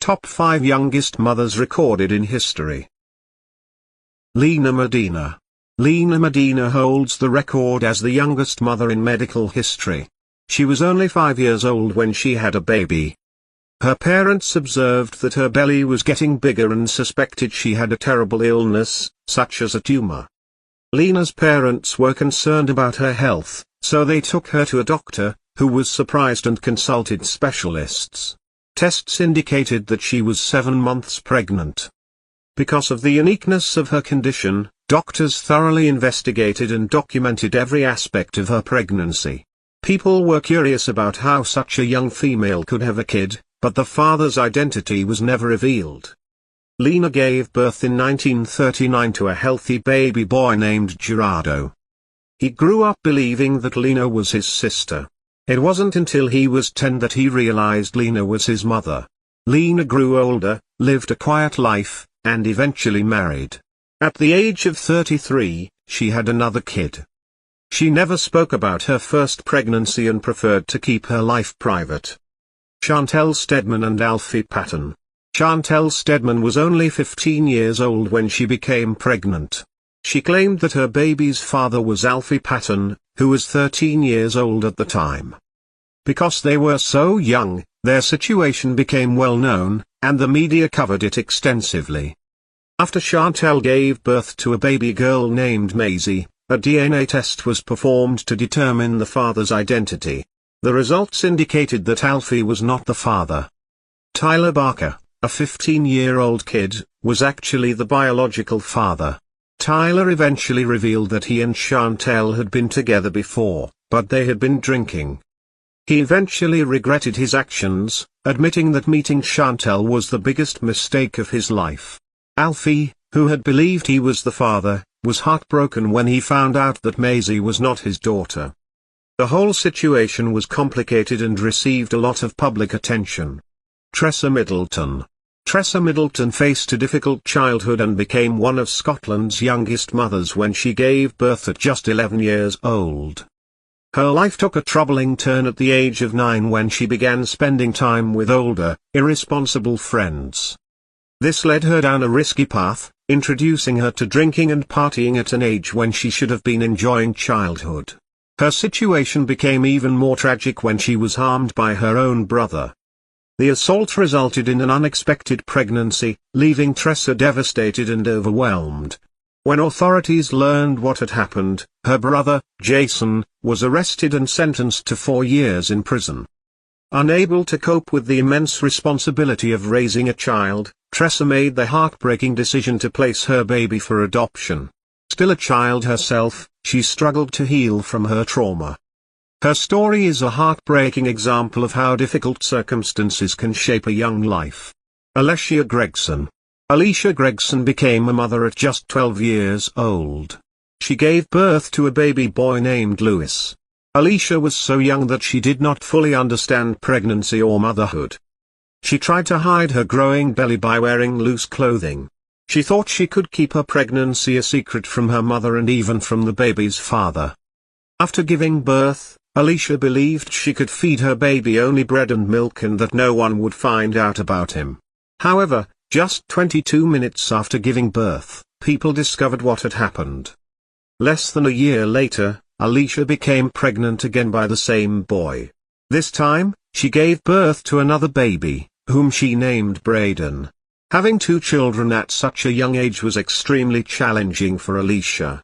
Top 5 Youngest Mothers Recorded in History. Lina Medina. Lina Medina holds the record as the youngest mother in medical history. She was only 5 years old when she had a baby. Her parents observed that her belly was getting bigger and suspected she had a terrible illness, such as a tumor. Lina's parents were concerned about her health, so they took her to a doctor, who was surprised and consulted specialists. Tests indicated that she was 7 months pregnant. Because of the uniqueness of her condition, doctors thoroughly investigated and documented every aspect of her pregnancy. People were curious about how such a young female could have a kid, but the father's identity was never revealed. Lina gave birth in 1939 to a healthy baby boy named Gerardo. He grew up believing that Lina was his sister. It wasn't until he was 10 that he realized Lina was his mother. Lina grew older, lived a quiet life, and eventually married. At the age of 33, she had another kid. She never spoke about her first pregnancy and preferred to keep her life private. Chantel Stedman and Alfie Patton. Chantel Stedman was only 15 years old when she became pregnant. She claimed that her baby's father was Alfie Patton, who was 13 years old at the time. Because they were so young, their situation became well known, and the media covered it extensively. After Chantel gave birth to a baby girl named Maisie, a DNA test was performed to determine the father's identity. The results indicated that Alfie was not the father. Tyler Barker, a 15-year-old kid, was actually the biological father. Tyler eventually revealed that he and Chantel had been together before, but they had been drinking. He eventually regretted his actions, admitting that meeting Chantel was the biggest mistake of his life. Alfie, who had believed he was the father, was heartbroken when he found out that Maisie was not his daughter. The whole situation was complicated and received a lot of public attention. Tressa Middleton. Tressa Middleton faced a difficult childhood and became one of Scotland's youngest mothers when she gave birth at just 11 years old. Her life took a troubling turn at the age of 9 when she began spending time with older, irresponsible friends. This led her down a risky path, introducing her to drinking and partying at an age when she should have been enjoying childhood. Her situation became even more tragic when she was harmed by her own brother. The assault resulted in an unexpected pregnancy, leaving Tressa devastated and overwhelmed. When authorities learned what had happened, her brother, Jason, was arrested and sentenced to 4 years in prison. Unable to cope with the immense responsibility of raising a child, Tressa made the heartbreaking decision to place her baby for adoption. Still a child herself, she struggled to heal from her trauma. Her story is a heartbreaking example of how difficult circumstances can shape a young life. Alicia Gregson. Alicia Gregson became a mother at just 12 years old. She gave birth to a baby boy named Lewis. Alicia was so young that she did not fully understand pregnancy or motherhood. She tried to hide her growing belly by wearing loose clothing. She thought she could keep her pregnancy a secret from her mother and even from the baby's father. After giving birth, Alicia believed she could feed her baby only bread and milk and that no one would find out about him. However, just 22 minutes after giving birth, people discovered what had happened. Less than a year later, Alicia became pregnant again by the same boy. This time, she gave birth to another baby, whom she named Braden. Having 2 children at such a young age was extremely challenging for Alicia.